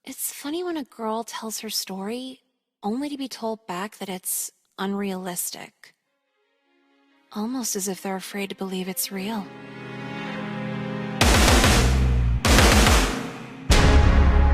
It's funny when a girl tells her story, only to be told back that it's unrealistic. Almost as if they're afraid to believe it's real.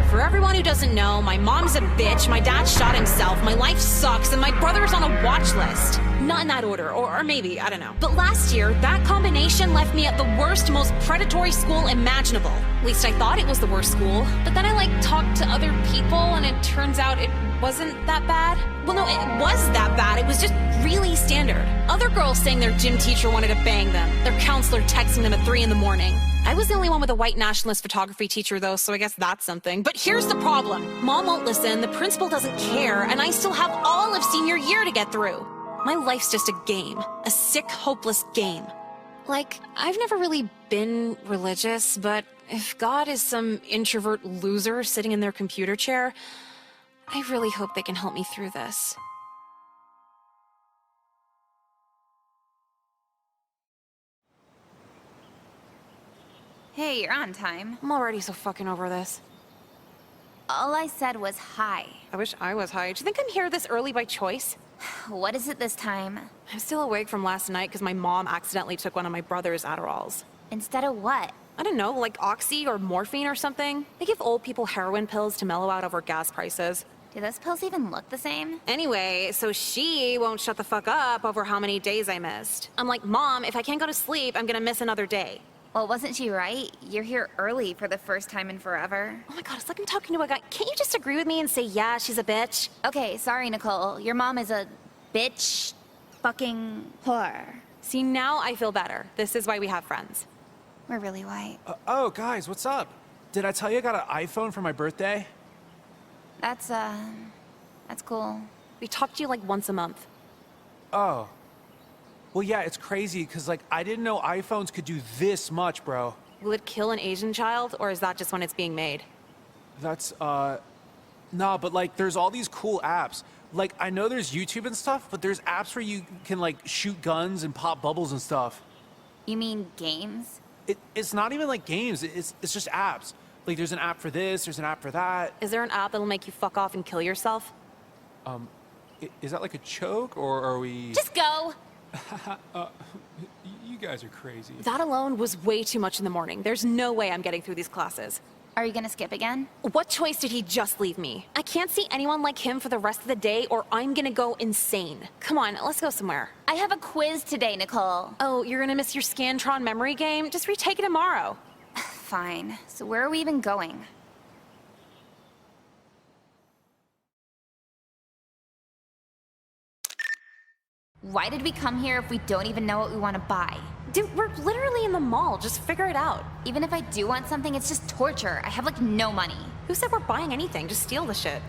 For everyone who doesn't know, my mom's a bitch, my dad shot himself, my life sucks, and my brother's on a watch list. Not in that order, or maybe, I don't know. But last year, that combination left me at the worst, most predatory school imaginable. At least I thought it was the worst school. But then I, talked to other people, and it turns out it wasn't that bad. Well, no, it was that bad. It was just really standard. Other girls saying their gym teacher wanted to bang them, their counselor texting them at 3 in the morning. I was the only one with a white nationalist photography teacher, though, so I guess that's something. But here's the problem. Mom won't listen, the principal doesn't care, and I still have all of senior year to get through. My life's just a game. A sick, hopeless game. I've never really been religious, but if God is some introvert loser sitting in their computer chair, I really hope they can help me through this. Hey, you're on time. I'm already so fucking over this. All I said was hi. I wish I was high. Do you think I'm here this early by choice? What is it this time? I'm still awake from last night because my mom accidentally took one of my brother's Adderalls. Instead of what? I don't know, like Oxy or morphine or something. They give old people heroin pills to mellow out over gas prices. Do those pills even look the same? Anyway, so she won't shut the fuck up over how many days I missed. I'm like, Mom, if I can't go to sleep, I'm gonna miss another day. Well, wasn't she right? You're here early for the first time in forever. Oh my god, it's like I'm talking to a guy. Can't you just agree with me and say, yeah, she's a bitch? Okay, sorry, Nicole. Your mom is a bitch fucking whore. See, now I feel better. This is why we have friends. We're really white. Oh, guys, what's up? Did I tell you I got an iPhone for my birthday? That's cool. We talk to you like once a month. Oh. Well, yeah, it's crazy, because, I didn't know iPhones could do this much, bro. Will it kill an Asian child, or is that just when it's being made? That's, nah, but, there's all these cool apps. I know there's YouTube and stuff, but there's apps where you can, shoot guns and pop bubbles and stuff. You mean games? It's not even like games, it's just apps. There's an app for this, there's an app for that. Is there an app that'll make you fuck off and kill yourself? Is that like a joke, or are we... Just go! You guys are crazy. That alone was way too much in the morning. There's no way I'm getting through these classes. Are you gonna skip again? What choice did he just leave me? I can't see anyone like him for the rest of the day, or I'm gonna go insane. Come on, let's go somewhere. I have a quiz today, Nicole. Oh, you're gonna miss your Scantron memory game? Just retake it tomorrow. Fine. So where are we even going? Why did we come here if we don't even know what we want to buy? Dude, we're literally in the mall. Just figure it out. Even if I do want something, it's just torture. I have no money. Who said we're buying anything? Just steal the shit.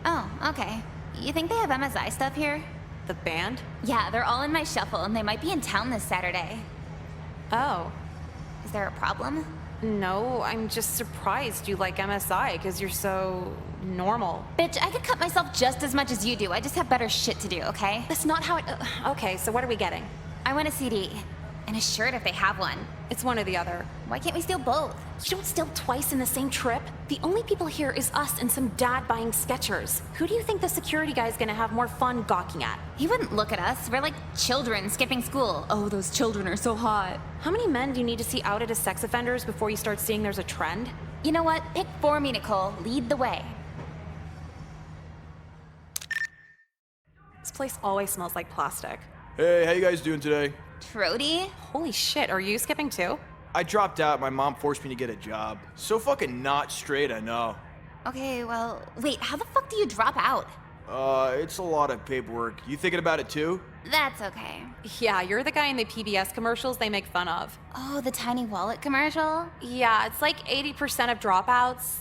Oh, okay. You think they have MSI stuff here? The band? Yeah, they're all in my shuffle and they might be in town this Saturday. Oh. Is there a problem? No, I'm just surprised you like MSI because you're so normal. Bitch, I could cut myself just as much as you do. I just have better shit to do, okay? That's not how it... okay, so what are we getting? I want a CD. And a shirt if they have one. It's one or the other. Why can't we steal both? You don't steal twice in the same trip. The only people here is us and some dad buying Skechers. Who do you think the security guy is gonna have more fun gawking at? He wouldn't look at us. We're like children skipping school. Oh, those children are so hot. How many men do you need to see outed as sex offenders before you start seeing there's a trend? You know what? Pick for me, Nicole. Lead the way. This place always smells like plastic. Hey, how you guys doing today? Trody? Holy shit, are you skipping too? I dropped out. My mom forced me to get a job. So fucking not straight, I know. Okay, well, wait, how the fuck do you drop out? It's a lot of paperwork. You thinking about it too? That's okay. Yeah, you're the guy in the PBS commercials they make fun of. Oh, the tiny wallet commercial? Yeah, it's like 80% of dropouts.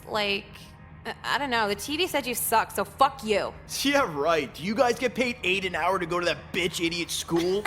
I don't know, the TV said you suck, so fuck you. Yeah, right. Do you guys get paid $8 an hour to go to that bitch idiot school?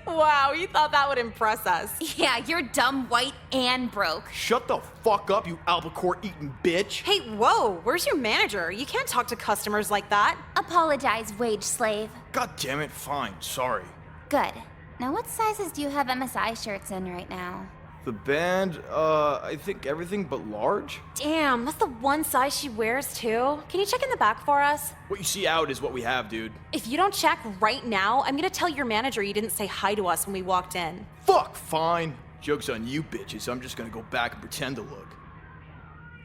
Wow, you thought that would impress us. Yeah, you're dumb, white, and broke. Shut the fuck up, you albacore eating bitch. Hey, whoa, where's your manager? You can't talk to customers like that. Apologize, wage slave. God damn it, fine, sorry. Good. Now what sizes do you have MSI shirts in right now? The band, I think everything but large. Damn, that's the one size she wears too. Can you check in the back for us? What you see out is what we have, dude. If you don't check right now, I'm gonna tell your manager you didn't say hi to us when we walked in. Fuck, fine. Joke's on you bitches, I'm just gonna go back and pretend to look.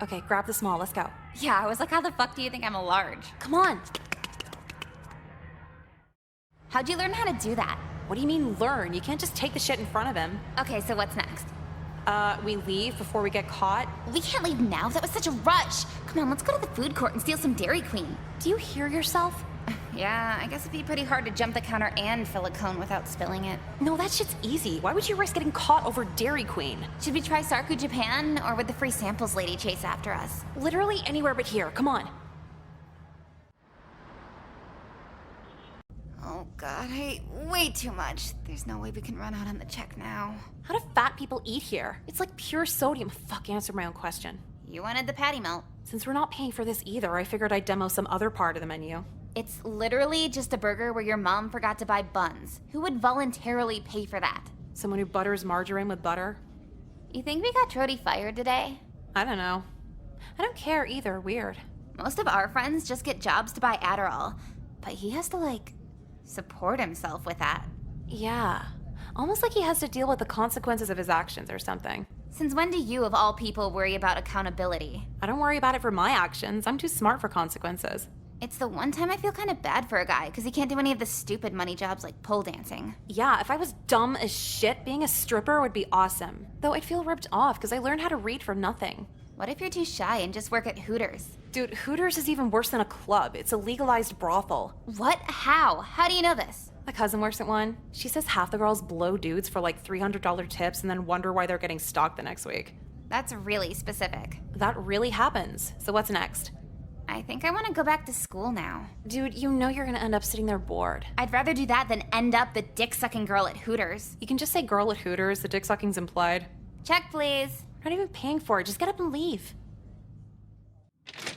Okay, grab the small, let's go. Yeah, I was like, how the fuck do you think I'm a large? Come on. How'd you learn how to do that? What do you mean learn? You can't just take the shit in front of him. Okay, so what's next? We leave before we get caught. We can't leave now, that was such a rush. Come on, let's go to the food court and steal some Dairy Queen. Do you hear yourself? Yeah, I guess it'd be pretty hard to jump the counter and fill a cone without spilling it. No, that shit's easy. Why would you risk getting caught over Dairy Queen? Should we try Sarku Japan, or would the free samples lady chase after us? Literally anywhere but here, come on. Oh god, I ate way too much. There's no way we can run out on the check now. How do fat people eat here? It's like pure sodium. Fuck, answer my own question. You wanted the patty melt. Since we're not paying for this either, I figured I'd demo some other part of the menu. It's literally just a burger where your mom forgot to buy buns. Who would voluntarily pay for that? Someone who butters margarine with butter? You think we got Trody fired today? I don't know. I don't care either, weird. Most of our friends just get jobs to buy Adderall, but he has to, like, support himself with that. Yeah. Almost like he has to deal with the consequences of his actions or something. Since when do you, of all people, worry about accountability? I don't worry about it for my actions. I'm too smart for consequences. It's the one time I feel kind of bad for a guy, because he can't do any of the stupid money jobs like pole dancing. Yeah, if I was dumb as shit, being a stripper would be awesome. Though I'd feel ripped off because I learned how to read for nothing. What if you're too shy and just work at Hooters? Dude, Hooters is even worse than a club. It's a legalized brothel. What? How? How do you know this? My cousin works at one. She says half the girls blow dudes for like $300 tips and then wonder why they're getting stalked the next week. That's really specific. That really happens. So what's next? I think I want to go back to school now. Dude, you know you're gonna end up sitting there bored. I'd rather do that than end up the dick-sucking girl at Hooters. You can just say girl at Hooters, the dick sucking's implied. Check, please. Not even paying for it, just get up and leave.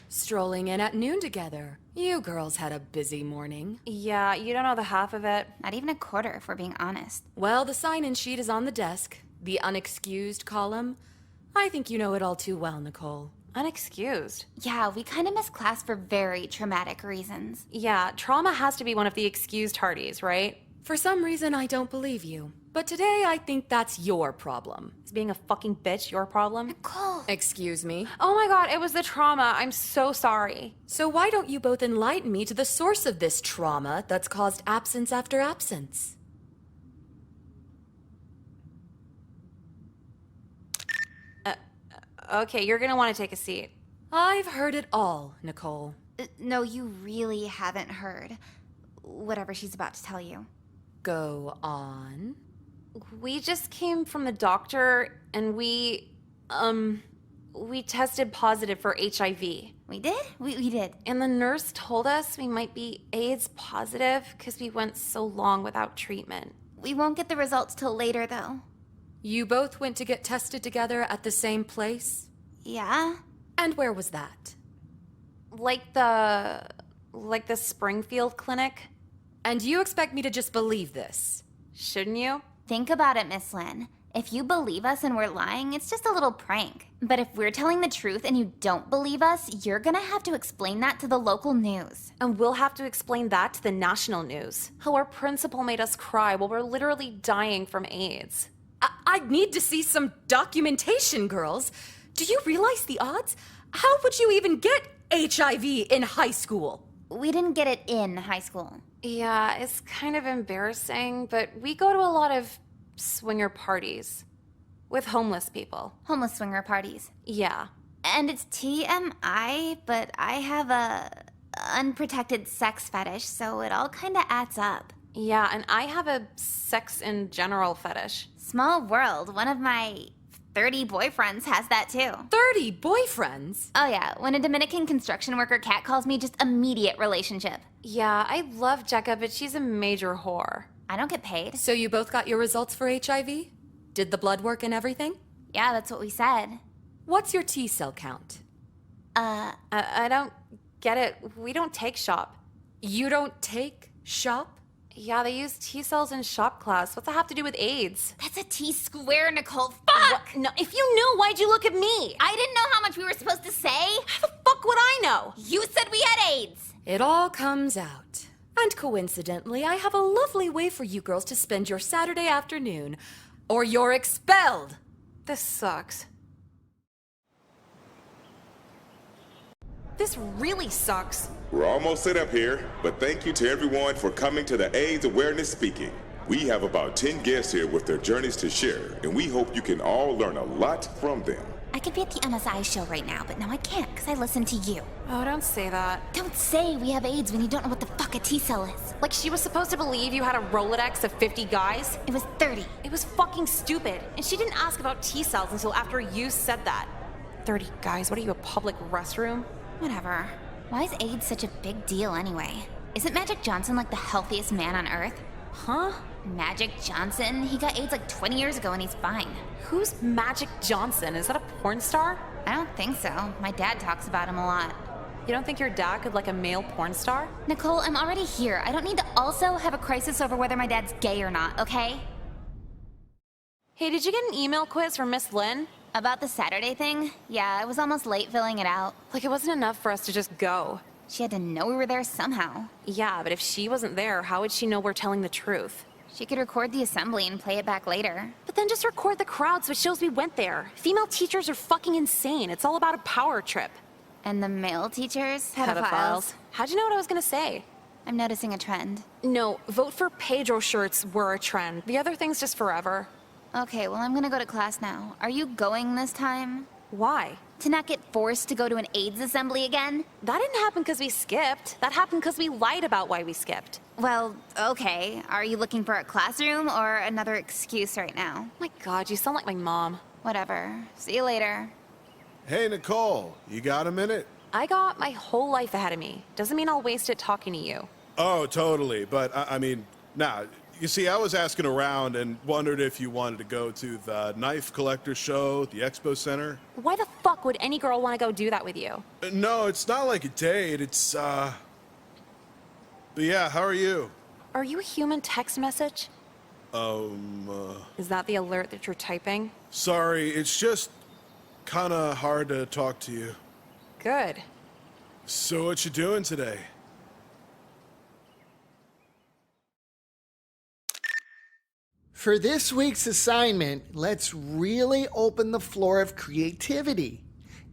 Strolling in at noon together. You girls had a busy morning. Yeah, you don't know the half of it. Not even a quarter, if we're being honest. Well, the sign-in sheet is on the desk. The unexcused column. I think you know it all too well, Nicole. Unexcused. Yeah, we kind of missed class for very traumatic reasons. Yeah, trauma has to be one of the excused hardies, right? For some reason, I don't believe you. But today, I think that's your problem. Is being a fucking bitch your problem? Nicole! Excuse me? Oh my god, it was the trauma. I'm so sorry. So why don't you both enlighten me to the source of this trauma that's caused absence after absence? Okay, you're gonna want to take a seat. I've heard it all, Nicole. No, you really haven't heard. Whatever she's about to tell you. Go on. We just came from the doctor and we tested positive for HIV. We did? We did. And the nurse told us we might be AIDS positive because we went so long without treatment. We won't get the results till later, though. You both went to get tested together at the same place? Yeah? And where was that? Like the Springfield clinic? And you expect me to just believe this? Shouldn't you? Think about it, Miss Lynn. If you believe us and we're lying, it's just a little prank. But if we're telling the truth and you don't believe us, you're gonna have to explain that to the local news. And we'll have to explain that to the national news. How our principal made us cry while we're literally dying from AIDS. I'd need to see some documentation, girls. Do you realize the odds? How would you even get HIV in high school? We didn't get it in high school. Yeah, it's kind of embarrassing, but we go to a lot of swinger parties with homeless people. Homeless swinger parties. Yeah. And it's TMI, but I have a unprotected sex fetish, so it all kind of adds up. Yeah, and I have a sex in general fetish. Small world. One of my 30 boyfriends has that too. 30 boyfriends? Oh yeah, when a Dominican construction worker catcalls me, just immediate relationship. Yeah, I love Jekka, but she's a major whore. I don't get paid. So you both got your results for HIV? Did the blood work and everything? Yeah, that's what we said. What's your T cell count? I don't get it. We don't take shop. You don't take shop? Yeah, they use T-cells in shop class. What's that have to do with AIDS? That's a T-square, Nicole. Fuck! No, if you knew, why'd you look at me? I didn't know how much we were supposed to say. How the fuck would I know? You said we had AIDS. It all comes out. And coincidentally, I have a lovely way for you girls to spend your Saturday afternoon. Or you're expelled. This sucks. This really sucks. We're almost set up here, but thank you to everyone for coming to the AIDS Awareness Speaking. We have about 10 guests here with their journeys to share, and we hope you can all learn a lot from them. I could be at the MSI show right now, but now I can't because I listen to you. Oh, don't say that. Don't say we have AIDS when you don't know what the fuck a T-cell is. Like she was supposed to believe you had a Rolodex of 50 guys? It was 30. It was fucking stupid. And she didn't ask about T-cells until after you said that. 30 guys, what are you, a public restroom? Whatever. Why is AIDS such a big deal anyway? Isn't Magic Johnson like the healthiest man on Earth? Huh? Magic Johnson? He got AIDS like 20 years ago and he's fine. Who's Magic Johnson? Is that a porn star? I don't think so. My dad talks about him a lot. You don't think your dad could like a male porn star? Nicole, I'm already here. I don't need to also have a crisis over whether my dad's gay or not, okay? Hey, did you get an email quiz from Miss Lynn? About the Saturday thing? Yeah, I was almost late filling it out. Like it wasn't enough for us to just go. She had to know we were there somehow. Yeah, but if she wasn't there, how would she know we're telling the truth? She could record the assembly and play it back later. But then just record the crowd so it shows we went there. Female teachers are fucking insane. It's all about a power trip. And the male teachers? Pedophiles. How'd you know what I was gonna say? I'm noticing a trend. No, vote for Pedro shirts were a trend. The other thing's just forever. Okay, well, I'm gonna go to class now. Are you going this time? Why? To not get forced to go to an AIDS assembly again? That didn't happen because we skipped. That happened because we lied about why we skipped. Well, okay. Are you looking for a classroom or another excuse right now? My God, you sound like my mom. Whatever. See you later. Hey, Nicole, you got a minute? I got my whole life ahead of me. Doesn't mean I'll waste it talking to you. Oh, totally. But, I mean, nah. You see, I was asking around and wondered if you wanted to go to the Knife Collector Show at the Expo Center. Why the fuck would any girl want to go do that with you? No, it's not like a date. It's, But yeah, how are you? Are you a human text message? Is that the alert that you're typing? Sorry, it's just kinda hard to talk to you. Good. So what you doing today? For this week's assignment, let's really open the floor of creativity.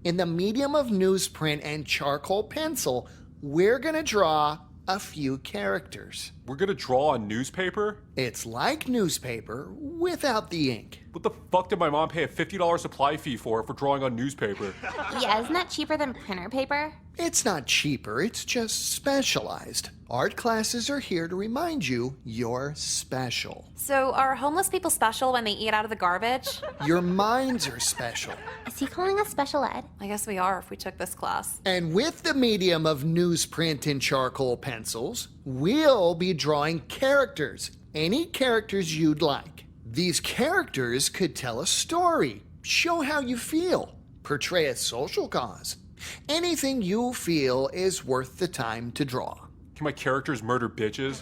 In the medium of newsprint and charcoal pencil, we're gonna draw a few characters. We're gonna draw on newspaper? It's like newspaper without the ink. What the fuck did my mom pay a $50 supply fee for drawing on newspaper? Yeah, isn't that cheaper than printer paper? It's not cheaper, it's just specialized. Art classes are here to remind you you're special. So are homeless people special when they eat out of the garbage? Your minds are special. Is he calling us special ed? I guess we are if we took this class. And with the medium of newsprint and charcoal pencils, we'll be drawing characters. Any characters you'd like. These characters could tell a story, show how you feel, portray a social cause. Anything you feel is worth the time to draw. Can my characters murder bitches?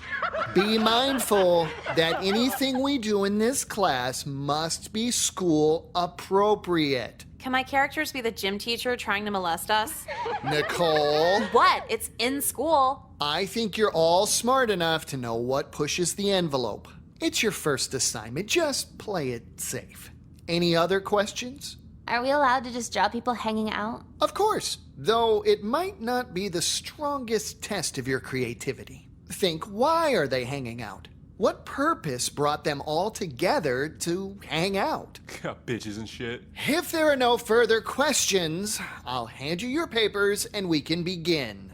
Be mindful that anything we do in this class must be school appropriate. Can my characters be the gym teacher trying to molest us? Nicole, What? It's in school. I think you're all smart enough to know what pushes the envelope. It's your first assignment, just play it safe. Any other questions? Are we allowed to just draw people hanging out? Of course, though it might not be the strongest test of your creativity. Think, why are they hanging out? What purpose brought them all together to hang out? Bitches and shit. If there are no further questions, I'll hand you your papers and we can begin.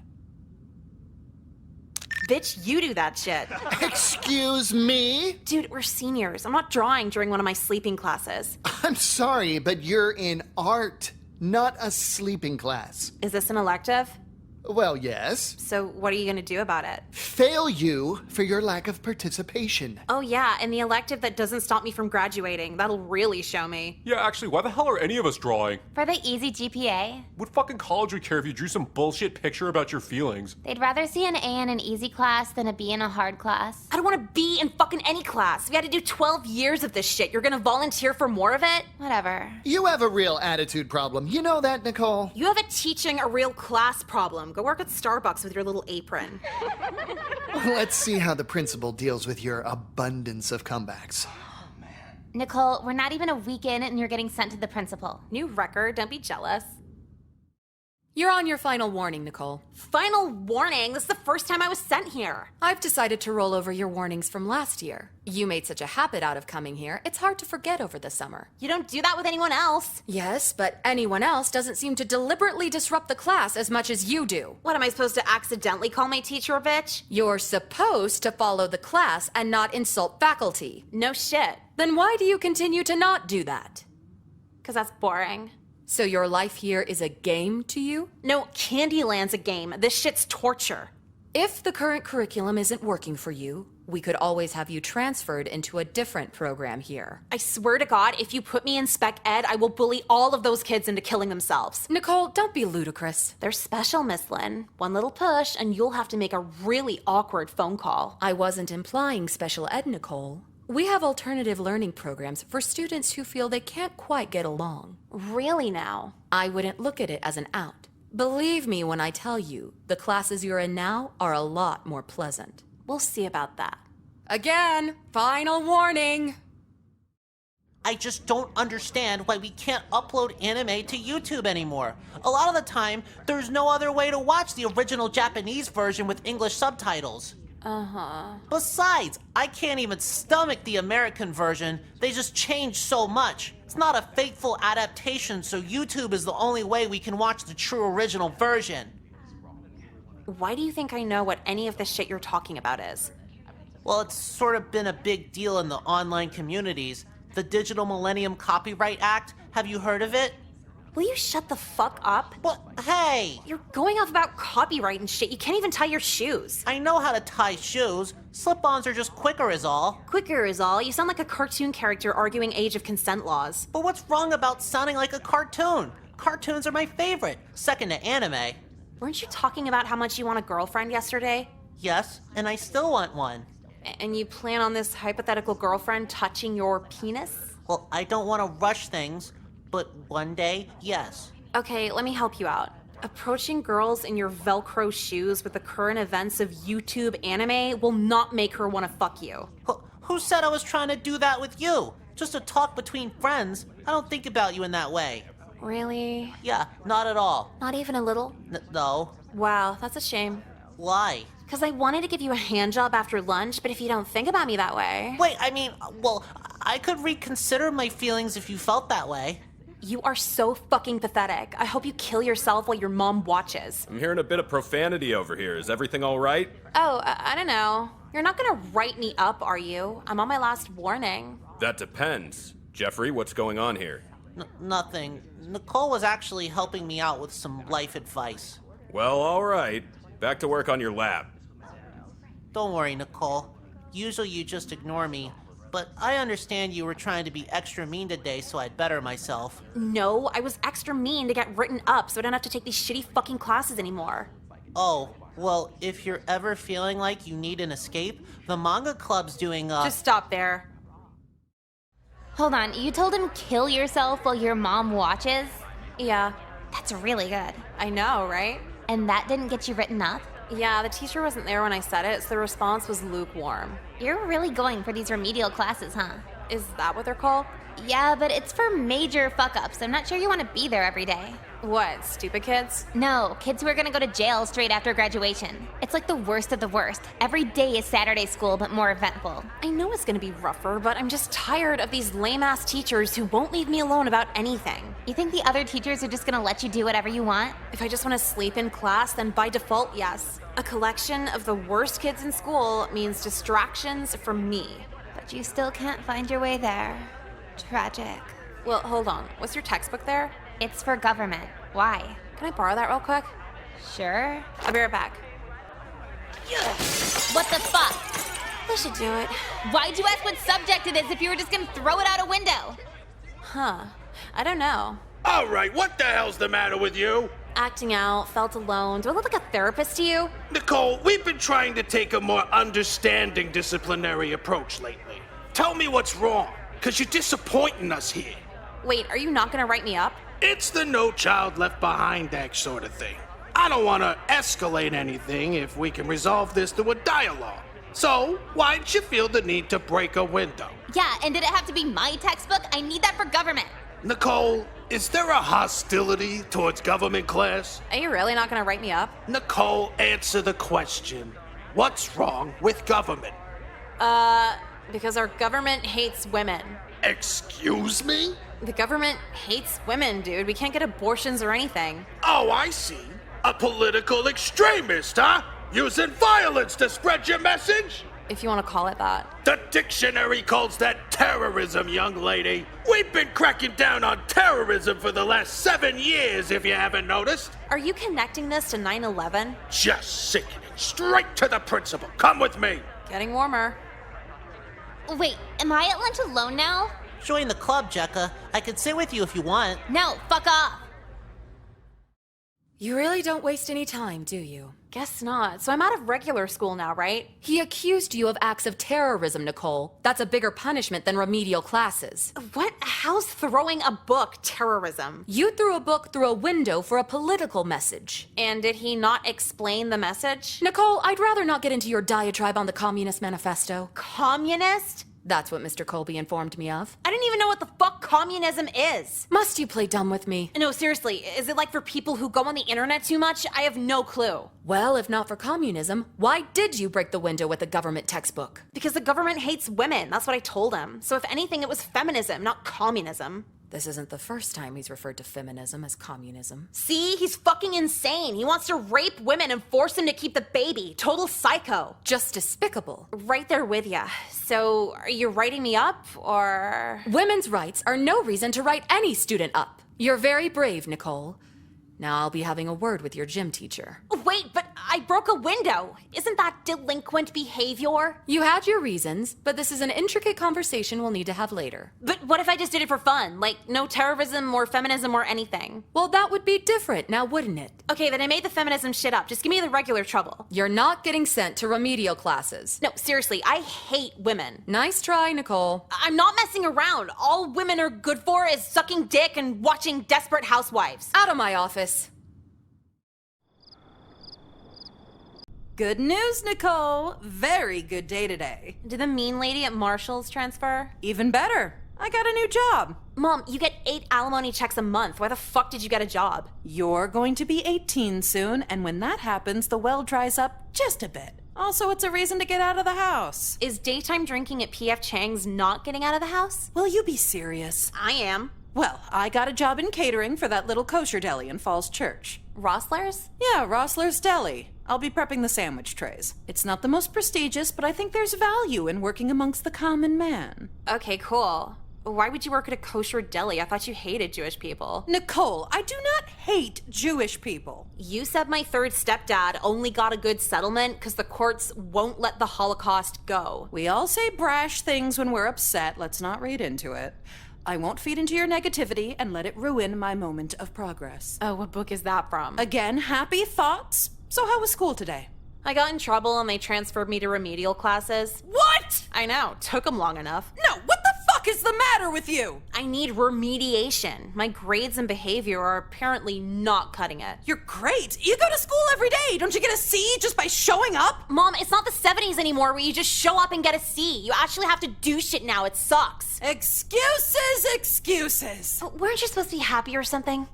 Bitch, you do that shit. Excuse me? Dude, we're seniors. I'm not drawing during one of my sleeping classes. I'm sorry, but you're in art, not a sleeping class. Is this an elective? Well, yes. So what are you gonna do about it? Fail you for your lack of participation. Oh yeah, and the elective that doesn't stop me from graduating. That'll really show me. Yeah, actually, why the hell are any of us drawing? For the easy GPA. What fucking college would care if you drew some bullshit picture about your feelings? They'd rather see an A in an easy class than a B in a hard class. I don't wanna be in fucking any class. We had to do 12 years of this shit. You're gonna volunteer for more of it? Whatever. You have a real attitude problem. You know that, Nicole? You have a teaching a real class problem. Go work at Starbucks with your little apron. Let's see how the principal deals with your abundance of comebacks. Nicole, we're not even a week in and you're getting sent to the principal. New record, don't be jealous. You're on your final warning, Nicole. Final warning, this is the first time I was sent here. I've decided to roll over your warnings from last year. You made such a habit out of coming here, it's hard to forget over the summer. You don't do that with anyone else. Yes, but anyone else doesn't seem to deliberately disrupt the class as much as you do. What, am I supposed to accidentally call my teacher a bitch? You're supposed to follow the class and not insult faculty. No shit. Then why do you continue to not do that? 'Cause that's boring. So your life here is a game to you? No, Candyland's a game. This shit's torture. If the current curriculum isn't working for you, we could always have you transferred into a different program here. I swear to God, if you put me in spec ed, I will bully all of those kids into killing themselves. Nicole, don't be ludicrous. They're special, Miss Lynn. One little push, and you'll have to make a really awkward phone call. I wasn't implying special ed, Nicole. We have alternative learning programs for students who feel they can't quite get along. Really now? I wouldn't look at it as an out. Believe me when I tell you, the classes you're in now are a lot more pleasant. We'll see about that. Again, final warning. I just don't understand why we can't upload anime to YouTube anymore. A lot of the time, there's no other way to watch the original Japanese version with English subtitles. Besides, I can't even stomach the American version. They just changed so much. It's not a faithful adaptation, so YouTube is the only way we can watch the true original version. Why do you think I know what any of this shit you're talking about is? Well, it's sort of been a big deal in the online communities. The Digital Millennium Copyright Act, have you heard of it? Will you shut the fuck up? Well, hey! You're going off about copyright and shit. You can't even tie your shoes. I know how to tie shoes. Slip-ons are just quicker is all. Quicker is all. You sound like a cartoon character arguing age of consent laws. But what's wrong about sounding like a cartoon? Cartoons are my favorite, second to anime. Weren't you talking about how much you want a girlfriend yesterday? Yes, and I still want one. And you plan on this hypothetical girlfriend touching your penis? Well, I don't want to rush things, but one day, yes. Okay, let me help you out. Approaching girls in your Velcro shoes with the current events of YouTube anime will not make her want to fuck you. Who said I was trying to do that with you? Just a talk between friends. I don't think about you in that way. Really? Yeah, not at all. Not even a little? No. Wow, that's a shame. Why? Because I wanted to give you a hand job after lunch, but if you don't think about me that way... Wait, I mean, well, I could reconsider my feelings if you felt that way. You are so fucking pathetic. I hope you kill yourself while your mom watches. I'm hearing a bit of profanity over here. Is everything all right? Oh, I don't know. You're not gonna write me up, are you? I'm on my last warning. That depends. Jeffrey, what's going on here? Nothing. Nicole was actually helping me out with some life advice. Well, all right. Back to work on your lab. Don't worry, Nicole. Usually you just ignore me, but I understand you were trying to be extra mean today, so I'd better myself. No, I was extra mean to get written up so I don't have to take these shitty fucking classes anymore. Oh, well, if you're ever feeling like you need an escape, the manga club's doing Just stop there. Hold on, you told him kill yourself while your mom watches? Yeah. That's really good. I know, right? And that didn't get you written up? Yeah, the teacher wasn't there when I said it, so the response was lukewarm. You're really going for these remedial classes, huh? Is that what they're called? Yeah, but it's for major fuck-ups. I'm not sure you want to be there every day. What, stupid kids? No, kids who are gonna go to jail straight after graduation. It's like the worst of the worst. Every day is Saturday school, but more eventful. I know it's gonna be rougher, but I'm just tired of these lame-ass teachers who won't leave me alone about anything. You think the other teachers are just gonna let you do whatever you want? If I just want to sleep in class, then by default, yes. A collection of the worst kids in school means distractions from me. But you still can't find your way there. Tragic. Well, hold on. What's your textbook there? It's for government. Why? Can I borrow that real quick? Sure. I'll be right back. What the fuck? I should do it. Why'd you ask what subject it is if you were just gonna throw it out a window? Huh. I don't know. All right, what the hell's the matter with you? Acting out, felt alone. Do I look like a therapist to you? Nicole, we've been trying to take a more understanding disciplinary approach lately. Tell me what's wrong, because you're disappointing us here. Wait, are you not gonna write me up? It's the no child left behind act sort of thing. I don't want to escalate anything if we can resolve this through a dialogue. So, why'd you feel the need to break a window? Yeah, and did it have to be my textbook? I need that for government. Nicole, is there a hostility towards government class? Are you really not gonna write me up? Nicole, answer the question. What's wrong with government? Because our government hates women. Excuse me? The government hates women, dude. We can't get abortions or anything. Oh, I see. A political extremist, huh? Using violence to spread your message? If you want to call it that. The dictionary calls that terrorism, young lady. We've been cracking down on terrorism for the last 7 years, if you haven't noticed. Are you connecting this to 9/11? Just sickening. Straight to the principal. Come with me. Getting warmer. Wait, am I at lunch alone now? Join the club, Jekka. I can sit with you if you want. No, fuck off. You really don't waste any time, do you? Guess not. So I'm out of regular school now, right? He accused you of acts of terrorism, Nicole. That's a bigger punishment than remedial classes. What? How's throwing a book terrorism? You threw a book through a window for a political message. And did he not explain the message? Nicole, I'd rather not get into your diatribe on the Communist Manifesto. Communist? That's what Mr. Colby informed me of. I didn't even know what the fuck communism is. Must you play dumb with me? No, seriously, is it like for people who go on the internet too much? I have no clue. Well, if not for communism, why did you break the window with a government textbook? Because the government hates women. That's what I told him. So if anything, it was feminism, not communism. This isn't the first time he's referred to feminism as communism. See? He's fucking insane. He wants to rape women and force them to keep the baby. Total psycho. Just despicable. Right there with ya. So, are you writing me up, or...? Women's rights are no reason to write any student up. You're very brave, Nicole. Now I'll be having a word with your gym teacher. Wait, but I broke a window. Isn't that delinquent behavior? You had your reasons, but this is an intricate conversation we'll need to have later. But what if I just did it for fun? Like, no terrorism or feminism or anything? Well, that would be different, now wouldn't it? Okay, then I made the feminism shit up. Just give me the regular trouble. You're not getting sent to remedial classes. No, seriously, I hate women. Nice try, Nicole. I'm not messing around. All women are good for is sucking dick and watching Desperate Housewives. Out of my office. Good news, Nicole. Very good day today. Did the mean lady at Marshall's transfer? Even better. I got a new job. Mom, you get 8 alimony checks a month. Why the fuck did you get a job? You're going to be 18 soon, and when that happens, the well dries up just a bit. Also, it's a reason to get out of the house. Is daytime drinking at P.F. Chang's not getting out of the house? Will you be serious? I am. Well, I got a job in catering for that little kosher deli in Falls Church. Rossler's? Yeah, Rossler's Deli. I'll be prepping the sandwich trays. It's not the most prestigious, but I think there's value in working amongst the common man. Okay, cool. Why would you work at a kosher deli? I thought you hated Jewish people. Nicole, I do not hate Jewish people. You said my third stepdad only got a good settlement because the courts won't let the Holocaust go. We all say brash things when we're upset. Let's not read into it. I won't feed into your negativity and let it ruin my moment of progress. Oh, what book is that from? Again, happy thoughts. So how was school today? I got in trouble and they transferred me to remedial classes. What? I know, took them long enough. No, what the fuck is the matter with you? I need remediation. My grades and behavior are apparently not cutting it. You're great. You go to school every day. Don't you get a C just by showing up? Mom, it's not the 70s anymore where you just show up and get a C. You actually have to do shit now. It sucks. Excuses, excuses. Weren't you supposed to be happy or something?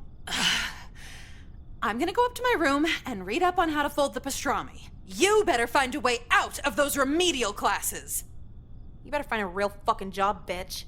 I'm gonna go up to my room and read up on how to fold the pastrami. You better find a way out of those remedial classes. You better find a real fucking job, bitch.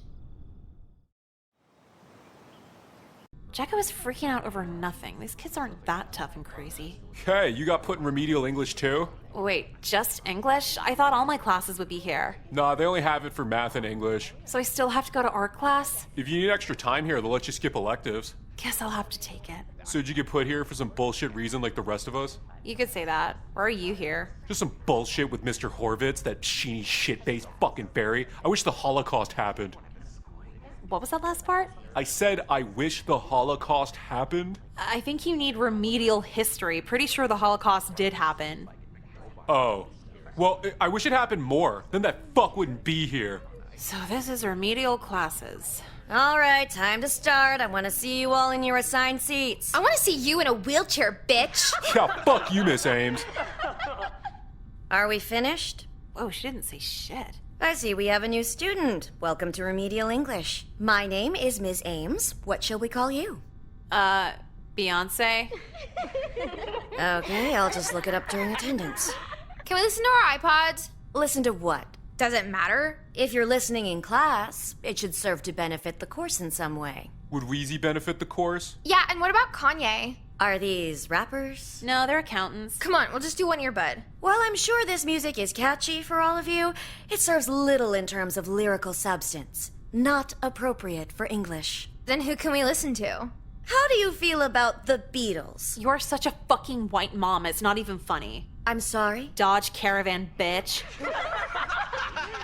Jekka was freaking out over nothing. These kids aren't that tough and crazy. Hey, you got put in remedial English too? Wait, just English? I thought all my classes would be here. Nah, they only have it for math and English. So I still have to go to art class? If you need extra time here, they'll let you skip electives. Guess I'll have to take it. So did you get put here for some bullshit reason like the rest of us? You could say that. Or are you here? Just some bullshit with Mr. Horvitz, that sheeny shit-faced fucking fairy. I wish the Holocaust happened. What was that last part? I said I wish the Holocaust happened. I think you need remedial history. Pretty sure the Holocaust did happen. Oh. Well, I wish it happened more. Then that fuck wouldn't be here. So this is remedial classes. All right, time to start. I want to see you all in your assigned seats. I want to see you in a wheelchair, bitch. Yeah, fuck you, Miss Ames. Are we finished? Whoa, she didn't say shit. I see we have a new student. Welcome to Remedial English. My name is Ms. Ames. What shall we call you? Beyonce? Okay, I'll just look it up during attendance. Can we listen to our iPods? Listen to what? Does it matter? If you're listening in class, it should serve to benefit the course in some way. Would Wheezy benefit the course? Yeah, and what about Kanye? Are these rappers? No, they're accountants. Come on, we'll just do one earbud. While I'm sure this music is catchy for all of you, it serves little in terms of lyrical substance. Not appropriate for English. Then who can we listen to? How do you feel about the Beatles? You're such a fucking white mom, it's not even funny. I'm sorry? Dodge Caravan, bitch.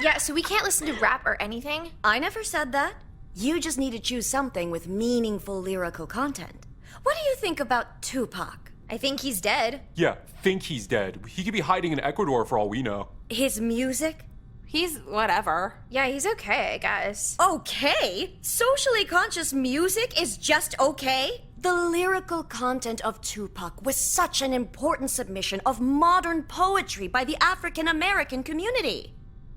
Yeah, so we can't listen to rap or anything? I never said that. You just need to choose something with meaningful lyrical content. What do you think about Tupac? I think he's dead. Yeah, think he's dead. He could be hiding in Ecuador for all we know. His music? He's whatever. Yeah, he's okay, I guess. Okay? Socially conscious music is just okay? The lyrical content of Tupac was such an important submission of modern poetry by the African American community.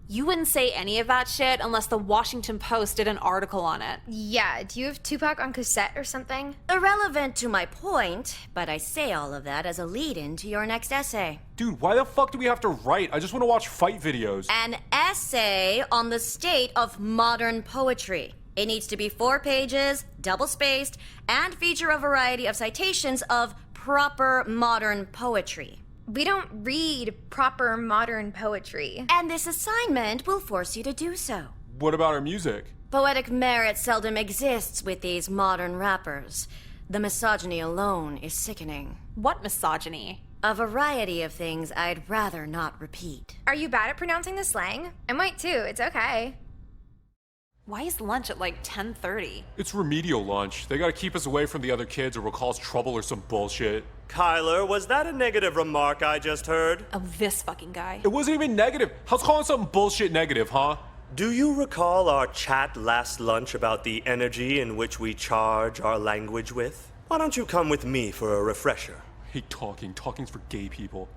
You wouldn't say any of that shit unless the Washington Post did an article on it. Yeah, do you have Tupac on cassette or something? Irrelevant to my point, but I say all of that as a lead-in to your next essay. Dude, why the fuck do we have to write? I just want to watch fight videos. An essay on the state of modern poetry. It needs to be 4 pages, double-spaced, and feature a variety of citations of proper modern poetry. We don't read proper modern poetry. And this assignment will force you to do so. What about our music? Poetic merit seldom exists with these modern rappers. The misogyny alone is sickening. What misogyny? A variety of things I'd rather not repeat. Are you bad at pronouncing the slang? I might too, it's okay. Why is lunch at like 10:30? It's remedial lunch. They gotta keep us away from the other kids or we'll cause trouble or some bullshit. Kyler, was that a negative remark I just heard? Oh, this fucking guy. It wasn't even negative. How's calling something bullshit negative, huh? Do you recall our chat last lunch about the energy in which we charge our language with? Why don't you come with me for a refresher? I hate talking. Talking's for gay people.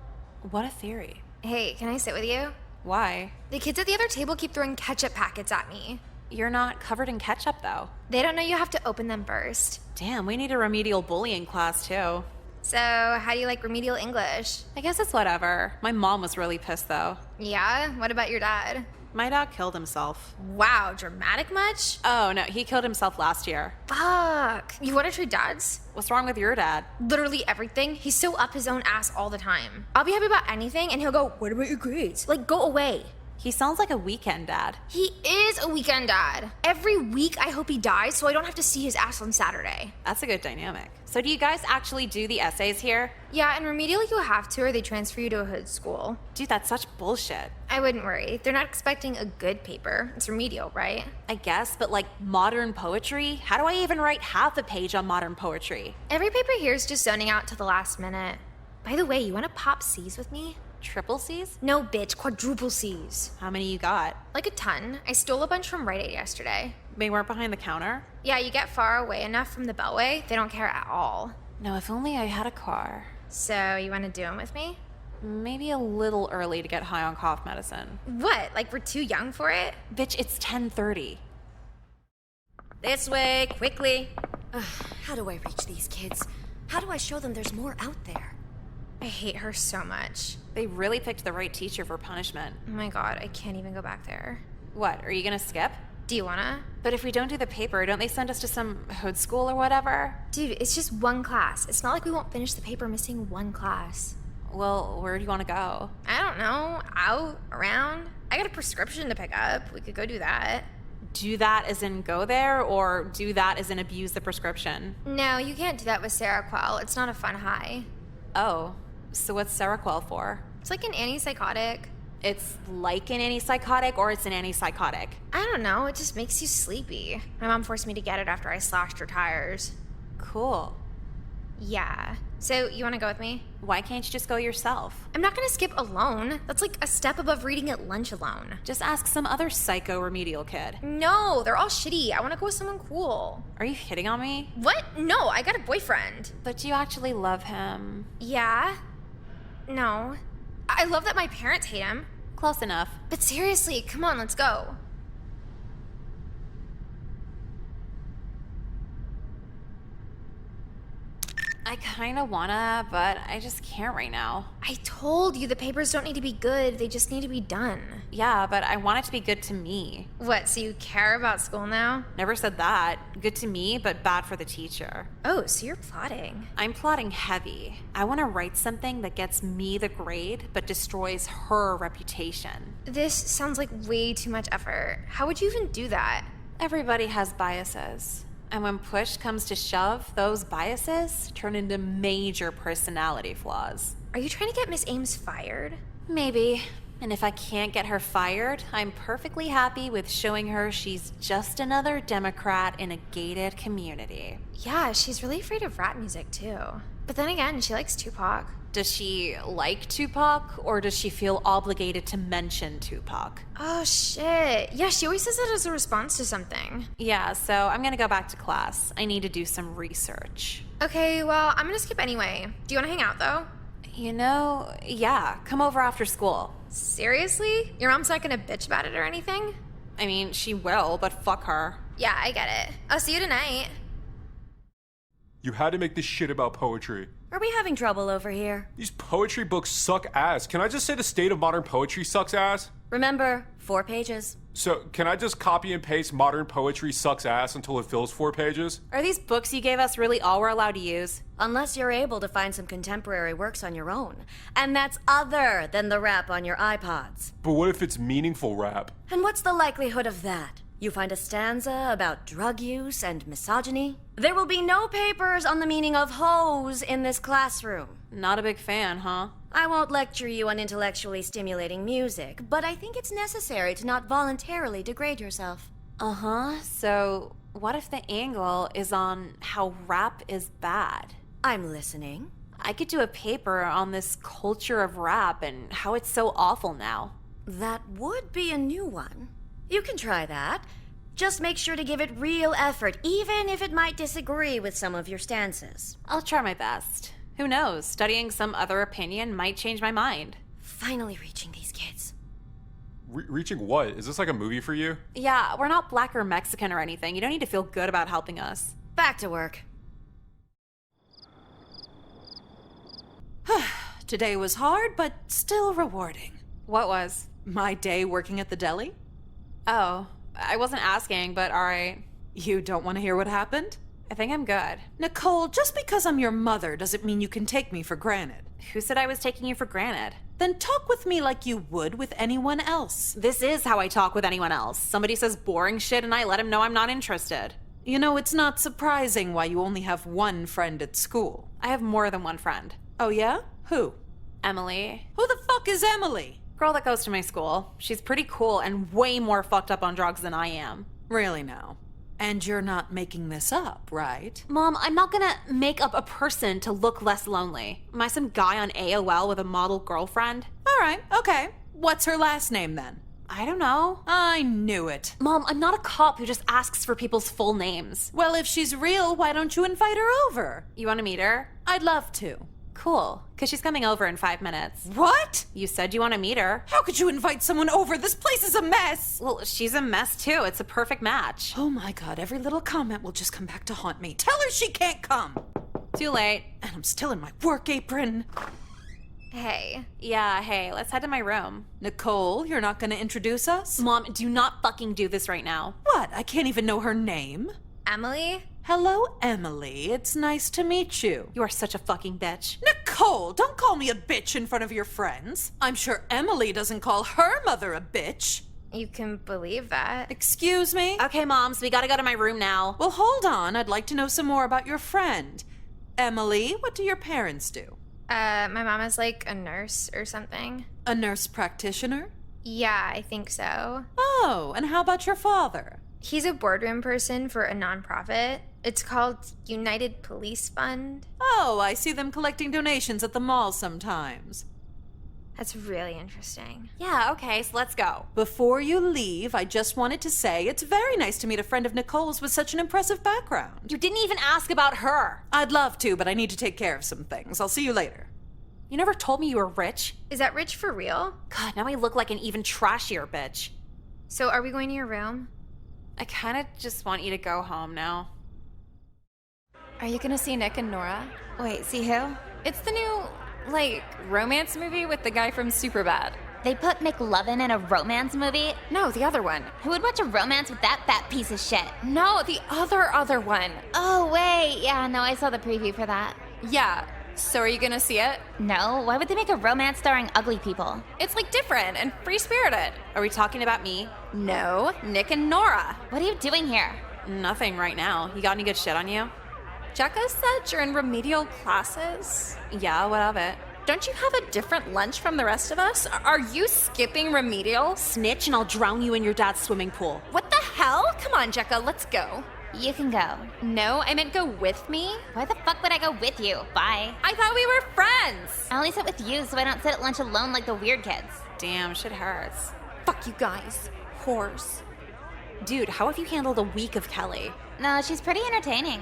What a theory. Hey, can I sit with you? Why? The kids at the other table keep throwing ketchup packets at me. You're not covered in ketchup, though. They don't know you have to open them first. Damn, we need a remedial bullying class, too. So, how do you like remedial English? I guess it's whatever. My mom was really pissed, though. Yeah? What about your dad? My dad killed himself. Wow, dramatic much? Oh, no, he killed himself last year. Fuck. You want to trade dads? What's wrong with your dad? Literally everything. He's so up his own ass all the time. I'll be happy about anything, and he'll go, what about your grades? Like, go away. He sounds like a weekend dad. He is a weekend dad. Every week I hope he dies so I don't have to see his ass on Saturday. That's a good dynamic. So do you guys actually do the essays here? Yeah, in remedial you have to or they transfer you to a hood school. Dude, that's such bullshit. I wouldn't worry. They're not expecting a good paper. It's remedial, right? I guess, but like modern poetry? How do I even write half a page on modern poetry? Every paper here is just zoning out till the last minute. By the way, you want to pop C's with me? Triple C's? No, bitch, quadruple C's. How many you got? Like a ton. I stole a bunch from Rite Aid yesterday. They weren't behind the counter? Yeah, you get far away enough from the Beltway, they don't care at all. No, if only I had a car. So, you want to do them with me? Maybe a little early to get high on cough medicine. What? Like we're too young for it? Bitch, it's 10:30. This way, quickly. How do I reach these kids? How do I show them there's more out there? I hate her so much. They really picked the right teacher for punishment. Oh my god, I can't even go back there. What, are you gonna skip? Do you wanna? But if we don't do the paper, don't they send us to some hood school or whatever? Dude, it's just one class. It's not like we won't finish the paper missing one class. Well, where do you want to go? I don't know. Out, around. I got a prescription to pick up. We could go do that. Do that as in go there, or do that as in abuse the prescription? No, you can't do that with Seroquel. It's not a fun high. Oh, so what's Seroquel for? It's like an antipsychotic. It's like an antipsychotic, or it's an antipsychotic? I don't know, it just makes you sleepy. My mom forced me to get it after I slashed her tires. Cool. Yeah. So, you wanna go with me? Why can't you just go yourself? I'm not gonna skip alone. That's like a step above reading at lunch alone. Just ask some other psycho remedial kid. No, they're all shitty. I wanna go with someone cool. Are you hitting on me? What? No, I got a boyfriend. But do you actually love him? Yeah. No. I love that my parents hate him. Close enough. But seriously, come on, let's go. I kinda wanna, but I just can't right now. I told you the papers don't need to be good, they just need to be done. Yeah, but I want it to be good to me. What, so you care about school now? Never said that. Good to me, but bad for the teacher. Oh, so you're plotting. I'm plotting heavy. I want to write something that gets me the grade, but destroys her reputation. This sounds like way too much effort. How would you even do that? Everybody has biases. And when push comes to shove, those biases turn into major personality flaws. Are you trying to get Miss Ames fired? Maybe. And if I can't get her fired, I'm perfectly happy with showing her she's just another Democrat in a gated community. Yeah, she's really afraid of rap music too. But then again, she likes Tupac. Does she like Tupac, or does she feel obligated to mention Tupac? Oh shit. Yeah, she always says it as a response to something. Yeah, so I'm gonna go back to class. I need to do some research. Okay, well, I'm gonna skip anyway. Do you wanna hang out though? You know, yeah, come over after school. Seriously? Your mom's not gonna bitch about it or anything? I mean, she will, but fuck her. Yeah, I get it. I'll see you tonight. You had to make this shit about poetry. Are we having trouble over here? These poetry books suck ass. Can I just say the state of modern poetry sucks ass? Remember, 4 pages. So, can I just copy and paste modern poetry sucks ass until it fills 4 pages? Are these books you gave us really all we're allowed to use? Unless you're able to find some contemporary works on your own. And that's other than the rap on your iPods. But what if it's meaningful rap? And what's the likelihood of that? You find a stanza about drug use and misogyny? There will be no papers on the meaning of hoes in this classroom. Not a big fan, huh? I won't lecture you on intellectually stimulating music, but I think it's necessary to not voluntarily degrade yourself. Uh-huh. So, what if the angle is on how rap is bad? I'm listening. I could do a paper on this culture of rap and how it's so awful now. That would be a new one. You can try that. Just make sure to give it real effort, even if it might disagree with some of your stances. I'll try my best. Who knows? Studying some other opinion might change my mind. Finally reaching these kids. Reaching what? Is this like a movie for you? Yeah, we're not black or Mexican or anything. You don't need to feel good about helping us. Back to work. Today was hard, but still rewarding. What was? My day working at the deli. Oh, I wasn't asking, but alright. You don't want to hear what happened? I think I'm good. Nicole, just because I'm your mother doesn't mean you can take me for granted. Who said I was taking you for granted? Then talk with me like you would with anyone else. This is how I talk with anyone else. Somebody says boring shit and I let him know I'm not interested. You know, it's not surprising why you only have one friend at school. I have more than one friend. Oh yeah? Who? Emily. Who the fuck is Emily? Girl that goes to my school. She's pretty cool and way more fucked up on drugs than I am. Really now? And you're not making this up, right? Mom, I'm not gonna make up a person to look less lonely. Am I some guy on AOL with a model girlfriend? All right, okay. What's her last name then? I don't know. I knew it. Mom, I'm not a cop who just asks for people's full names. Well, if she's real, why don't you invite her over? You wanna meet her? I'd love to. Cool, because she's coming over in 5 minutes. What? You said you want to meet her. How could you invite someone over? This place is a mess. Well, she's a mess too. It's a perfect match. Oh my god, every little comment will just come back to haunt me. Tell her she can't come. Too late. And I'm still in my work apron. Hey. Yeah, hey, let's head to my room. Nicole, you're not gonna introduce us? Mom, do not fucking do this right now. What? I can't even know her name? Emily? Hello, Emily. It's nice to meet you. You are such a fucking bitch. Nicole, don't call me a bitch in front of your friends. I'm sure Emily doesn't call her mother a bitch. You can believe that. Excuse me? Okay, Moms, we gotta go to my room now. Well, hold on. I'd like to know some more about your friend. Emily, what do your parents do? My mom is like a nurse or something. A nurse practitioner? Yeah, I think so. Oh, and how about your father? He's a boardroom person for a nonprofit. It's called United Police Fund. Oh, I see them collecting donations at the mall sometimes. That's really interesting. Yeah, okay, so let's go. Before you leave, I just wanted to say it's very nice to meet a friend of Nicole's with such an impressive background. You didn't even ask about her. I'd love to, but I need to take care of some things. I'll see you later. You never told me you were rich. Is that rich for real? God, now I look like an even trashier bitch. So are we going to your room? I kind of just want you to go home now. Are you gonna see Nick and Nora? Wait, see who? It's the new, romance movie with the guy from Superbad. They put McLovin in a romance movie? No, the other one. Who would watch a romance with that fat piece of shit? No, the other one. Oh, wait. Yeah, no, I saw the preview for that. Yeah. So are you gonna see it? No, why would they make a romance starring ugly people? It's different and free-spirited. Are we talking about me? No, Nick and Nora. What are you doing here? Nothing right now. You got any good shit on you? Jekka said you're in remedial classes. Yeah, what of it? Don't you have a different lunch from the rest of us? Are you skipping remedial? Snitch and I'll drown you in your dad's swimming pool. What the hell? Come on, Jekka, let's go. You can go. No, I meant go with me. Why the fuck would I go with you? Bye. I thought we were friends. I only sit with you so I don't sit at lunch alone like the weird kids. Damn, shit hurts. Fuck you guys. Whores. Dude, how have you handled a week of Kelly? No, she's pretty entertaining.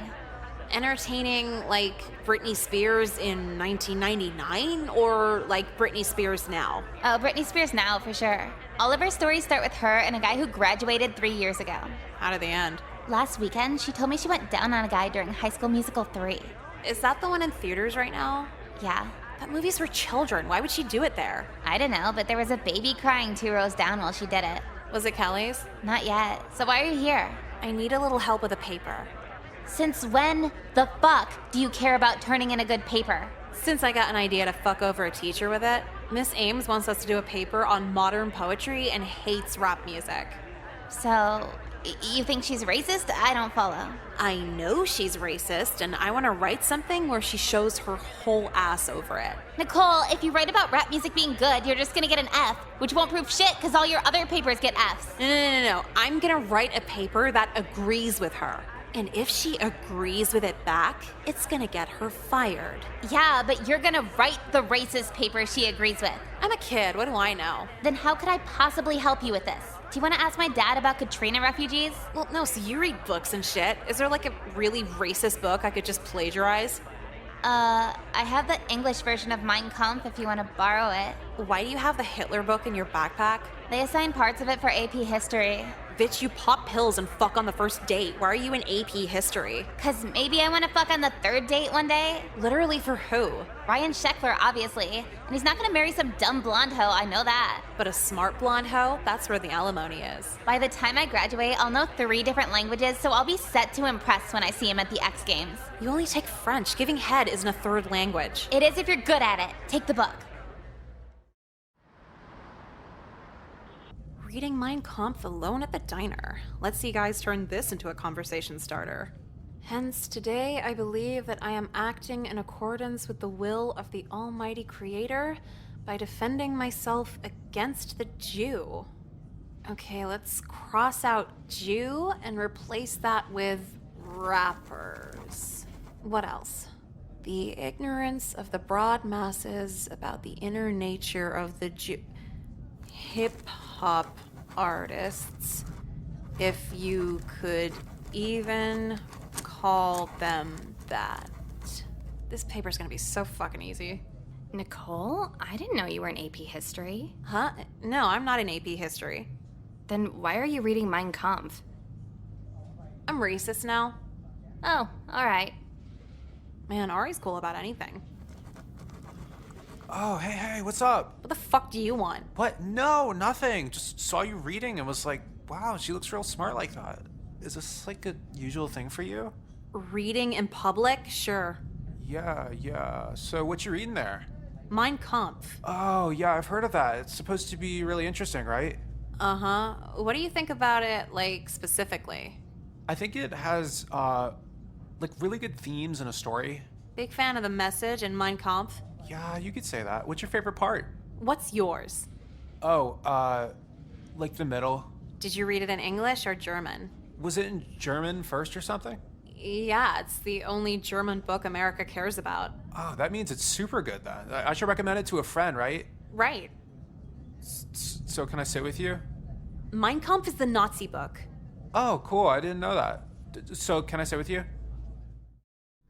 Entertaining like Britney Spears in 1999 or like Britney Spears now? Oh, Britney Spears now, for sure. All of her stories start with her and a guy who graduated 3 years ago. How did they end? Last weekend, she told me she went down on a guy during High School Musical 3. Is that the one in theaters right now? Yeah. That movie's for children. Why would she do it there? I don't know, but there was a baby crying 2 rows down while she did it. Was it Kelly's? Not yet. So why are you here? I need a little help with a paper. Since when the fuck do you care about turning in a good paper? Since I got an idea to fuck over a teacher with it, Miss Ames wants us to do a paper on modern poetry and hates rap music. So, you think she's racist? I don't follow. I know she's racist, and I want to write something where she shows her whole ass over it. Nicole, if you write about rap music being good, you're just gonna get an F, which won't prove shit because all your other papers get Fs. No. I'm gonna write a paper that agrees with her. And if she agrees with it back, it's gonna get her fired. Yeah, but you're gonna write the racist paper she agrees with. I'm a kid, what do I know? Then how could I possibly help you with this? Do you want to ask my dad about Katrina refugees? Well, no, so you read books and shit. Is there like a really racist book I could just plagiarize? I have the English version of Mein Kampf if you want to borrow it. Why do you have the Hitler book in your backpack? They assigned parts of it for AP History. Bitch, you pop pills and fuck on the first date. Why are you in AP History? Cause maybe I want to fuck on the third date one day. Literally for who? Ryan Sheckler, obviously. And he's not gonna marry some dumb blonde hoe, I know that. But a smart blonde hoe? That's where the alimony is. By the time I graduate, I'll know 3 different languages, so I'll be set to impress when I see him at the X Games. You only take French. Giving head isn't a third language. It is if you're good at it. Take the book. Reading Mein Kampf alone at the diner. Let's see guys turn this into a conversation starter. Hence, today I believe that I am acting in accordance with the will of the Almighty Creator by defending myself against the Jew. Okay, let's cross out Jew and replace that with rappers. What else? The ignorance of the broad masses about the inner nature of the Jew. Hip-hop artists, if you could even call them that. This paper's gonna be so fucking easy. Nicole, I didn't know you were in AP History. Huh? No, I'm not in AP History. Then why are you reading Mein Kampf? I'm racist now. Oh, alright. Man, Ari's cool about anything. Oh, hey, what's up? What the fuck do you want? What? No, nothing. Just saw you reading and was like, wow, she looks real smart like that. Is this like a usual thing for you? Reading in public? Sure. Yeah. So what you reading there? Mein Kampf. Oh, yeah, I've heard of that. It's supposed to be really interesting, right? Uh-huh. What do you think about it, like, specifically? I think it has, like, really good themes and a story. Big fan of the message and Mein Kampf. Yeah, you could say that. What's your favorite part? What's yours? Oh, like the middle. Did you read it in English or German? Was it in German first or something? Yeah, it's the only German book America cares about. Oh, that means it's super good then. I should recommend it to a friend, right? Right. So can I sit with you? Mein Kampf is the Nazi book. Oh, cool. I didn't know that. So can I sit with you?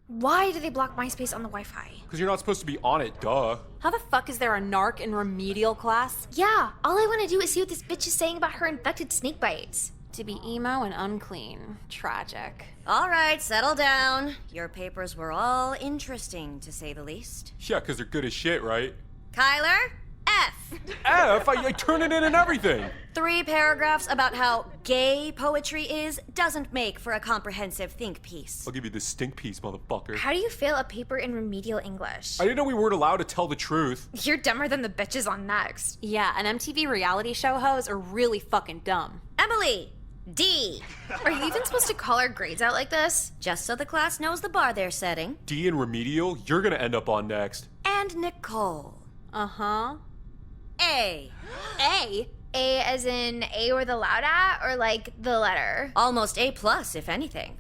Why do they block MySpace on the Wi-Fi? Because you're not supposed to be on it, duh. How the fuck is there a narc in remedial class? Yeah, all I want to do is see what this bitch is saying about her infected snake bites. To be emo and unclean. Tragic. All right, settle down. Your papers were all interesting, to say the least. Yeah, because they're good as shit, right? Kyler, F. F? I turn it in and everything. 3 paragraphs about how gay poetry is doesn't make for a comprehensive think piece. I'll give you the stink piece, motherfucker. How do you fail a paper in remedial English? I didn't know we weren't allowed to tell the truth. You're dumber than the bitches on Next. Yeah, an MTV reality show hoes are really fucking dumb. Emily, D. Are you even supposed to call our grades out like this? Just so the class knows the bar they're setting. D and remedial, you're gonna end up on Next. And Nicole. Uh-huh. A. A? A as in A or the loud at, or like the letter? Almost A+, if anything.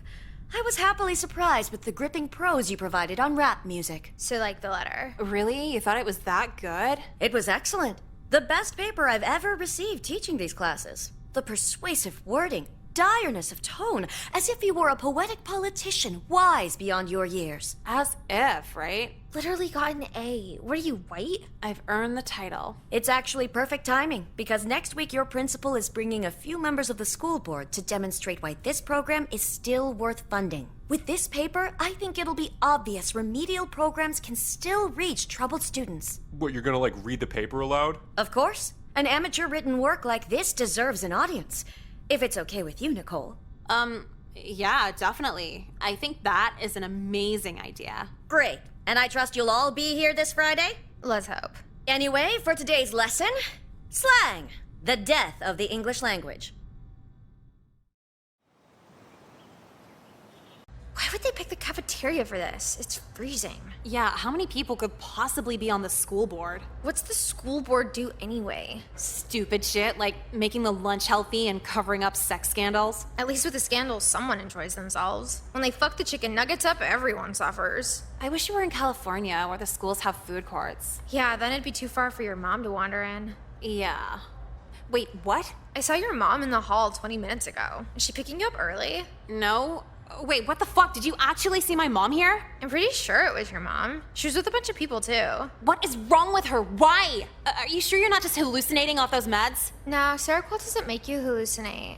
I was happily surprised with the gripping prose you provided on rap music. So like the letter. Really? You thought it was that good? It was excellent. The best paper I've ever received teaching these classes. The persuasive wording, direness of tone, as if you were a poetic politician wise beyond your years. As if, right? Literally got an A. What are you, white? I've earned the title. It's actually perfect timing, because next week your principal is bringing a few members of the school board to demonstrate why this program is still worth funding. With this paper, I think it'll be obvious remedial programs can still reach troubled students. What, you're gonna, like, read the paper aloud? Of course. An amateur written work like this deserves an audience. If it's okay with you, Nicole. Yeah, definitely. I think that is an amazing idea. Great. And I trust you'll all be here this Friday? Let's hope. Anyway, for today's lesson, slang, the death of the English language. Why would they pick the cafeteria for this? It's freezing. Yeah, how many people could possibly be on the school board? What's the school board do anyway? Stupid shit, like making the lunch healthy and covering up sex scandals. At least with the scandals, someone enjoys themselves. When they fuck the chicken nuggets up, everyone suffers. I wish you were in California, where the schools have food courts. Yeah, then it'd be too far for your mom to wander in. Yeah. Wait, what? I saw your mom in the hall 20 minutes ago. Is she picking you up early? No. Wait, what the fuck? Did you actually see my mom here? I'm pretty sure it was your mom. She was with a bunch of people too. What is wrong with her? Why? Are you sure you're not just hallucinating off those meds? No, Seroquel doesn't make you hallucinate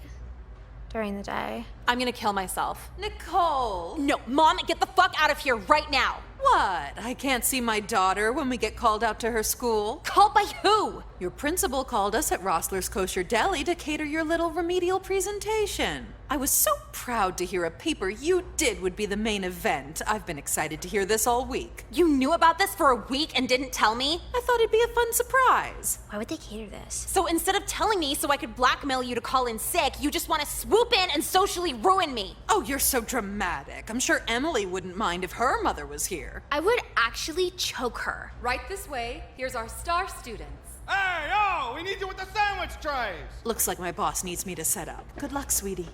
during the day. I'm gonna kill myself. Nicole! No, Mom, get the fuck out of here right now! What? I can't see my daughter when we get called out to her school? Called by who? Your principal called us at Rossler's Kosher Deli to cater your little remedial presentation. I was so proud to hear a paper you did would be the main event. I've been excited to hear this all week. You knew about this for a week and didn't tell me? I thought it'd be a fun surprise. Why would they cater this? So instead of telling me so I could blackmail you to call in sick, you just want to swoop in and socially ruin me. Oh, you're so dramatic. I'm sure Emily wouldn't mind if her mother was here. I would actually choke her. Right this way. Here's our star students. Hey, yo, we need you with the sandwich trays. Looks like my boss needs me to set up. Good luck, sweetie.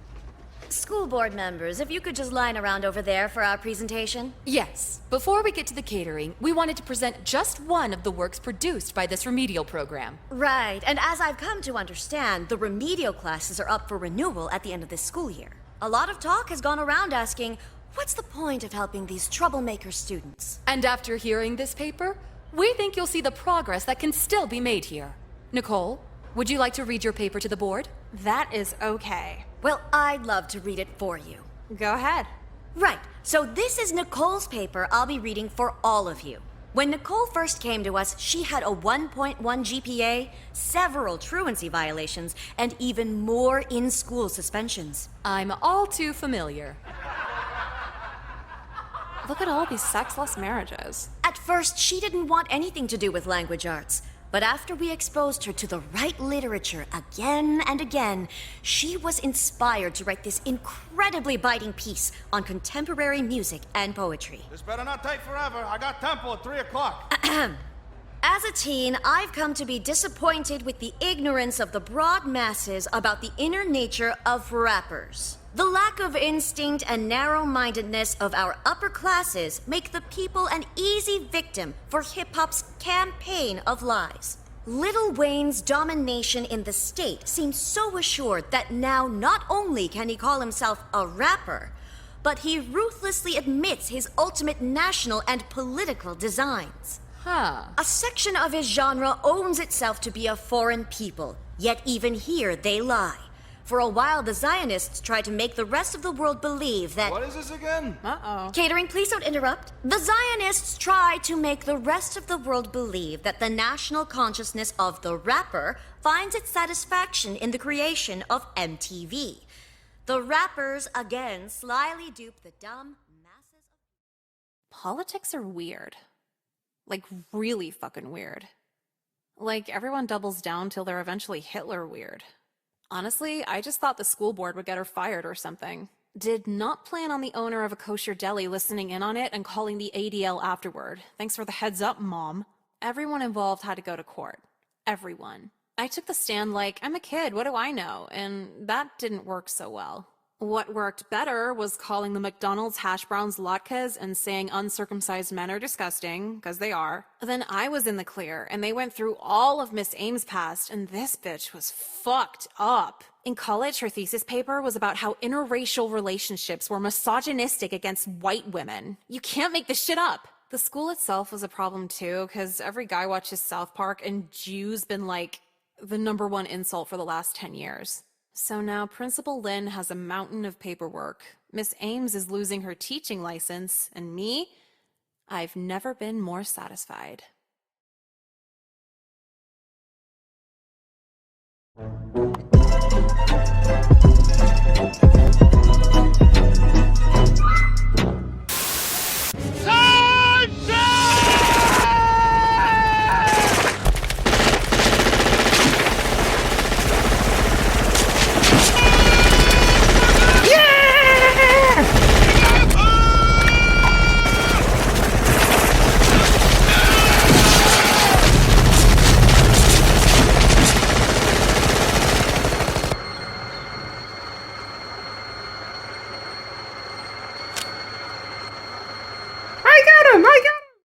School board members, if you could just line around over there for our presentation. Yes. Before we get to the catering, we wanted to present just one of the works produced by this remedial program. Right, and as I've come to understand, the remedial classes are up for renewal at the end of this school year. A lot of talk has gone around asking, what's the point of helping these troublemaker students? And after hearing this paper, we think you'll see the progress that can still be made here. Nicole, would you like to read your paper to the board? That is okay. Well, I'd love to read it for you. Go ahead. Right, so this is Nicole's paper I'll be reading for all of you. When Nicole first came to us, she had a 1.1 GPA, several truancy violations, and even more in-school suspensions. I'm all too familiar. Look at all these sexless marriages. At first, she didn't want anything to do with language arts. But after we exposed her to the right literature again and again, she was inspired to write this incredibly biting piece on contemporary music and poetry. This better not take forever. I got tempo at 3 o'clock. As a teen, I've come to be disappointed with the ignorance of the broad masses about the inner nature of rappers. The lack of instinct and narrow-mindedness of our upper classes make the people an easy victim for hip-hop's campaign of lies. Lil Wayne's domination in the state seems so assured that now not only can he call himself a rapper, but he ruthlessly admits his ultimate national and political designs. A section of his genre owns itself to be a foreign people, yet even here they lie. For a while, the Zionists tried to make the rest of the world believe that... What is this again? Catering, please don't interrupt. The Zionists tried to make the rest of the world believe that the national consciousness of the rapper finds its satisfaction in the creation of MTV. The rappers again slyly dupe the dumb masses of... Politics are weird. Like, really fucking weird. Like, everyone doubles down till they're eventually Hitler weird. Honestly, I just thought the school board would get her fired or something. Did not plan on the owner of a kosher deli listening in on it and calling the ADL afterward. Thanks for the heads up, Mom. Everyone involved had to go to court. Everyone. I took the stand like, I'm a kid, what do I know? And that didn't work so well. What worked better was calling the McDonald's hash browns latkes and saying uncircumcised men are disgusting, because they are. Then I was in the clear, and they went through all of Miss Ames' past, and this bitch was fucked up. In college, her thesis paper was about how interracial relationships were misogynistic against white women. You can't make this shit up. The school itself was a problem too, because every guy watches South Park, and Jew's been like the #1 insult for the last 10 years. So now Principal Lynn has a mountain of paperwork. Miss Ames is losing her teaching license, and me, I've never been more satisfied.